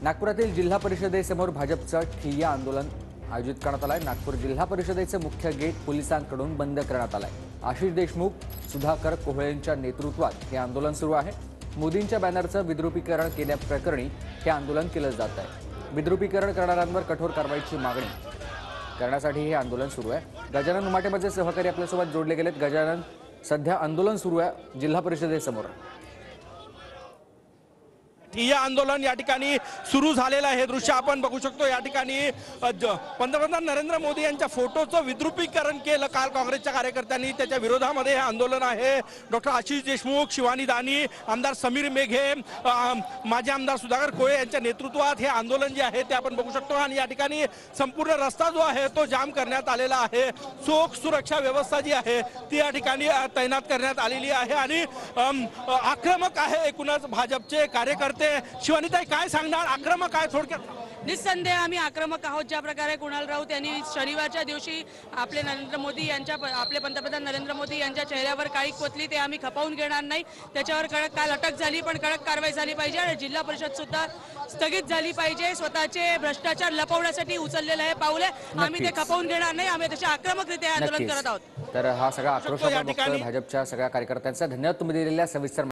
नागपुरातील जिल्हा परिषदेसमोर भाजपचं ठिय्या आंदोलन आयोजित करण्यात आलंय। नागपूर जिल्हा परिषदेचे मुख्य गेट पोलिसांकडून बंद करण्यात आलंय। आशिष देशमुख, सुधाकर कोहळेंच्या नेतृत्वात हे आंदोलन सुरू आहे। मोदींच्या बॅनरचं विद्रुपीकरण केल्याप्रकरणी हे आंदोलन केलं जात आहे। विद्रुपीकरण करणाऱ्यांवर कठोर कारवाईची मागणी करण्यासाठी हे आंदोलन सुरू आहे। गजानन उमाटे माझे सहकारी आपल्यासोबत जोडले गेलेत। गजानन, सध्या आंदोलन सुरू आहे जिल्हा परिषदेसमोर। ठिय्या आंदोलन या ठिकाणी सुरू झालेलं आहे। हे दृश्य आपण बघू शकतो। या ठिकाणी पंतप्रधान नरेंद्र मोदी यांच्या फोटोचं विद्रुपीकरण केलं काल काँग्रेसच्या कार्यकर्त्यांनी। त्याच्या विरोधामध्ये हे आंदोलन आहे। डॉक्टर आशिष देशमुख, शिवानी दानी, आमदार समीर मेघे, माजी आमदार सुधाकर कोहळे यांच्या नेतृत्वात हे आंदोलन जे आहे ते आपण बघू शकतो। आणि या ठिकाणी संपूर्ण रस्ता जो आहे तो जाम करण्यात आलेला आहे। चोख सुरक्षा व्यवस्था जी आहे ती या ठिकाणी तैनात करण्यात आलेली आहे। आणि आक्रमक आहे एकूणच भाजपचे कार्यकर्ते। शिवानीताई, काय सांगणार? आक्रमक आहे थोडक्यात? निस्संदेह आम्ही आक्रमक आहोत। ज्या प्रकारे कुणाल राऊत यांनी शनिवारच्या दिवशी आपले पंतप्रधान नरेंद्र मोदी यांच्या चेहऱ्यावर काळी कोतली, ते आम्ही खपवून घेणार नाही। त्याच्यावर काल अटक झाली, पण कडक कारवाई झाली पाहिजे आणि जिल्हा परिषद सुद्धा स्थगित झाली पाहिजे। स्वतःचे भ्रष्टाचार लपवण्यासाठी उचललेलं हे पाऊल आहे। आम्ही ते खपवून घेणार नाही। आम्ही त्याचे आक्रमकरित्या आंदोलन करत आहोत। तर हा सगळा आक्रोश आपण बघतोय भाजपच्या सगळ्या कार्यकर्त्यांचा। धन्यवाद तुम्ही दिलेल्या सविस्तर